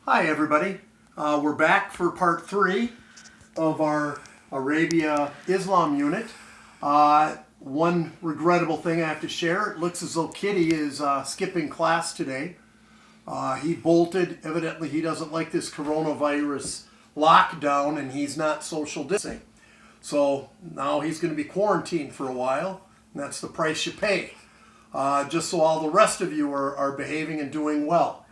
Hi everybody, we're back for part 3 of our Arabia Islam unit. One regrettable thing I have to share, it looks as though Kitty is skipping class today. He bolted, evidently he doesn't like this coronavirus lockdown and he's not social distancing. So now he's going to be quarantined for a while, and that's the price you pay. Just so all the rest of you are behaving and doing well.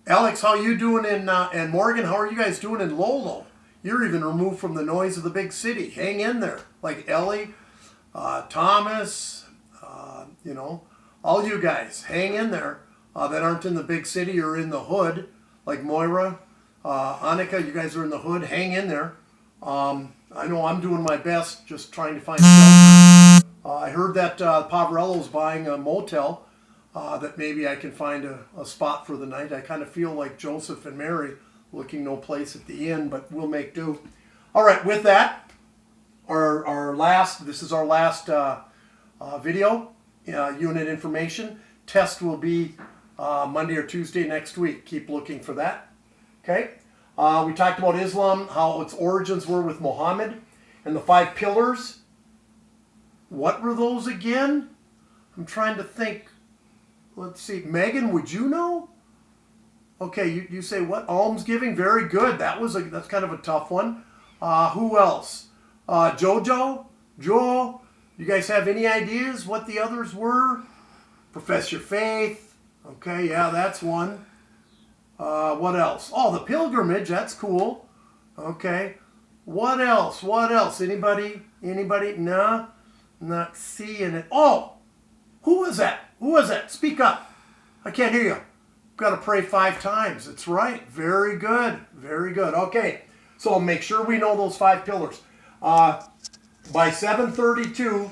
Alex, how are you doing and Morgan, how are you guys doing in Lolo? You're even removed from the noise of the big city. Hang in there. Like Ellie, Thomas, all you guys, hang in there that aren't in the big city or in the hood. Like Moira, Annika, you guys are in the hood. Hang in there. I know I'm doing my best just trying to find shelter. I heard that Pavarello's buying a motel. That maybe I can find a spot for the night. I kind of feel like Joseph and Mary looking no place at the inn, but we'll make do. All right, with that, this is our last video, unit information. Test will be Monday or Tuesday next week. Keep looking for that. Okay. We talked about Islam, how its origins were with Muhammad, and the 5 pillars. What were those again? I'm trying to think. Let's see. Megan, would you know? Okay, you say what? Almsgiving? Very good. That's kind of a tough one. Who else? Jojo? Joe? You guys have any ideas what the others were? Profess your faith. Okay, yeah, that's one. What else? Oh, the pilgrimage. That's cool. Okay. What else? What else? Anybody? Anybody? No? Not seeing it. Oh! Who was that? Who was that? Speak up. I can't hear you. Got to pray 5 times. It's right. Very good. Very good. Okay. So make sure we know those 5 pillars. By 732,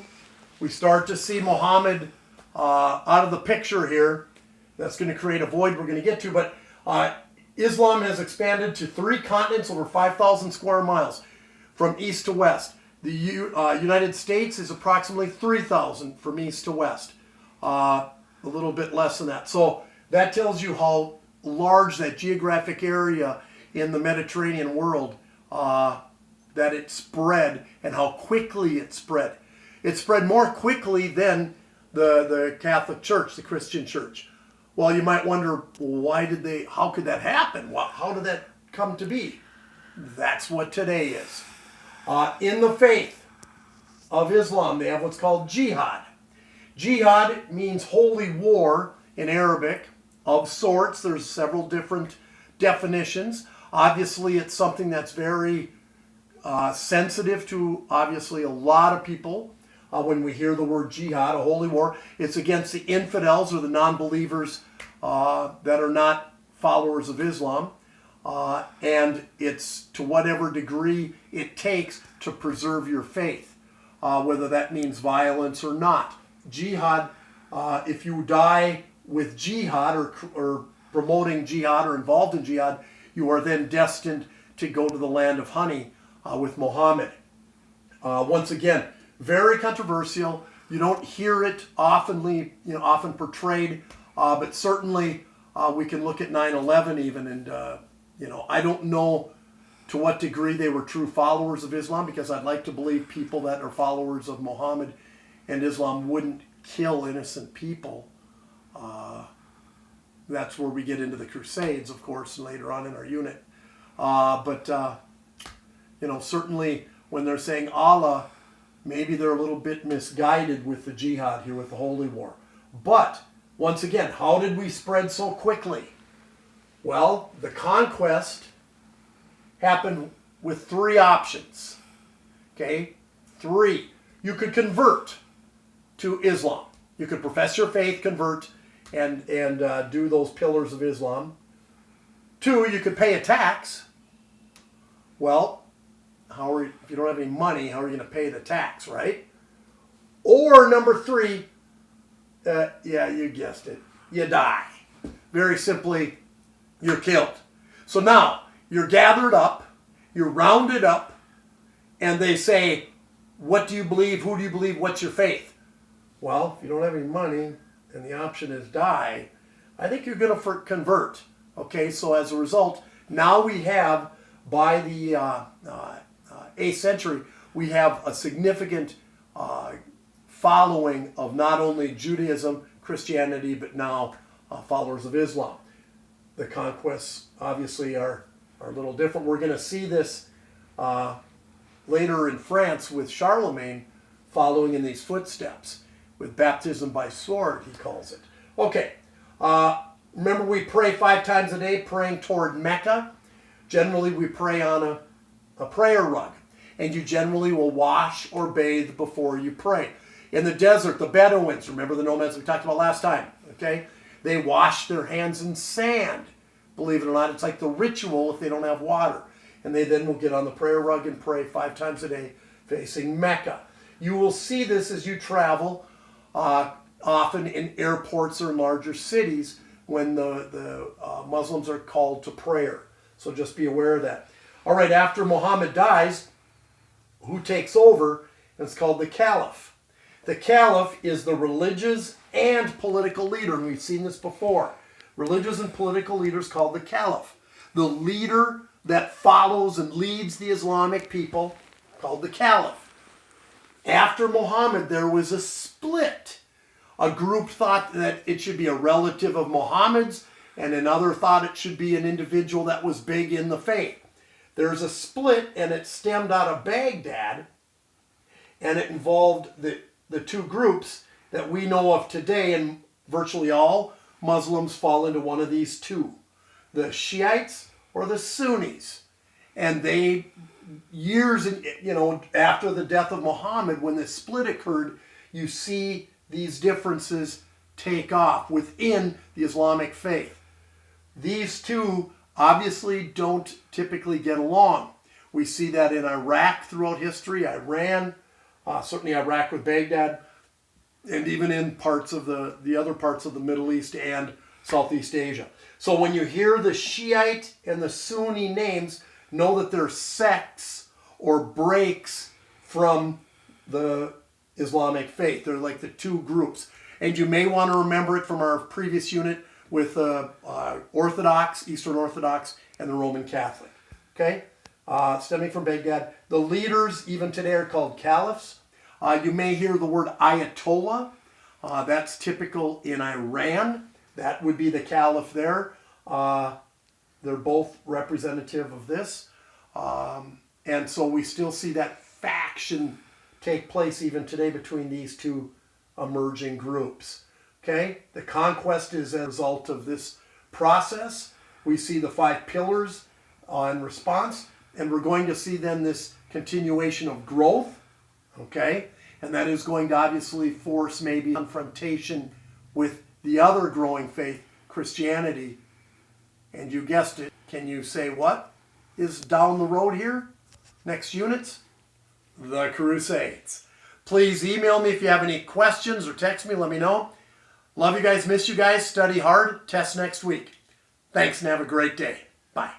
we start to see Muhammad out of the picture here. That's going to create a void we're going to get to. But Islam has expanded to 3 continents over 5,000 square miles from east to west. The United States is approximately 3,000 from east to west. A little bit less than that. So that tells you how large that geographic area in the Mediterranean world that it spread and how quickly it spread. It spread more quickly than the Catholic Church, the Christian Church. Well, you might wonder, how could that happen? How did that come to be? That's what today is. In the faith of Islam, they have what's called jihad. Jihad means holy war in Arabic of sorts. There's several different definitions. Obviously, it's something that's very sensitive to, obviously, a lot of people. When we hear the word jihad, a holy war, it's against the infidels or the non-believers that are not followers of Islam. And it's to whatever degree it takes to preserve your faith, whether that means violence or not. Jihad, if you die with jihad or promoting jihad or involved in jihad, you are then destined to go to the land of honey with Muhammad. Once again, very controversial. You don't hear it often portrayed, but certainly we can look at 9/11 even, and I don't know to what degree they were true followers of Islam, because I'd like to believe people that are followers of Muhammad and Islam wouldn't kill innocent people. That's where we get into the Crusades, of course, later on in our unit. Certainly when they're saying Allah, maybe they're a little bit misguided with the jihad here, with the holy war. But, once again, how did we spread so quickly? Well, the conquest happened with 3 options. Okay? 3. You could convert to Islam. You could profess your faith, convert, and do those pillars of Islam. 2, you could pay a tax. Well, if you don't have any money, how are you going to pay the tax, right? Or number 3, yeah, you guessed it, you die. Very simply, you're killed. So now, you're gathered up, you're rounded up, and they say, what do you believe? Who do you believe? What's your faith? Well, if you don't have any money and the option is die, I think you're going to convert. Okay, so as a result, now we have, by the 8th century, we have a significant following of not only Judaism, Christianity, but now followers of Islam. The conquests obviously are a little different. We're going to see this later in France with Charlemagne following in these footsteps, with baptism by sword, he calls it. Okay, remember we pray 5 times a day, praying toward Mecca. Generally we pray on a prayer rug, and you generally will wash or bathe before you pray. In the desert, the Bedouins, remember the nomads we talked about last time, okay? They wash their hands in sand. Believe it or not, it's like the ritual if they don't have water. And they then will get on the prayer rug and pray 5 times a day facing Mecca. You will see this as you travel, often in airports or in larger cities when the Muslims are called to prayer. So just be aware of that. All right, after Muhammad dies, who takes over? It's called the Caliph. The Caliph is the religious and political leader, and we've seen this before. Religious and political leaders called the Caliph. The leader that follows and leads the Islamic people called the Caliph. After Muhammad, there was a split. A group thought that it should be a relative of Muhammad's, and another thought it should be an individual that was big in the faith. There's a split, and it stemmed out of Baghdad, and it involved the two groups that we know of today, and virtually all Muslims fall into one of these two, the Shiites or the Sunnis. And they, years, after the death of Muhammad, when this split occurred, you see these differences take off within the Islamic faith. These two obviously don't typically get along. We see that in Iraq throughout history, Iran, certainly Iraq with Baghdad, and even in parts of the other parts of the Middle East and Southeast Asia. So when you hear the Shiite and the Sunni names, know that they're sects or breaks from the Islamic faith. They're like the two groups. And you may want to remember it from our previous unit with Orthodox, Eastern Orthodox, and the Roman Catholic. Okay? Stemming from Baghdad. The leaders, even today, are called caliphs. You may hear the word Ayatollah. That's typical in Iran. That would be the caliph there. They're both representative of this. And so we still see that faction take place even today between these two emerging groups. Okay? The conquest is a result of this process. We see the 5 pillars in response, and we're going to see then this continuation of growth. Okay? And that is going to obviously force maybe confrontation with the other growing faith, Christianity. And you guessed it. Can you say what is down the road here? Next units? The Crusades. Please email me if you have any questions or text me. Let me know. Love you guys. Miss you guys. Study hard. Test next week. Thanks and have a great day. Bye.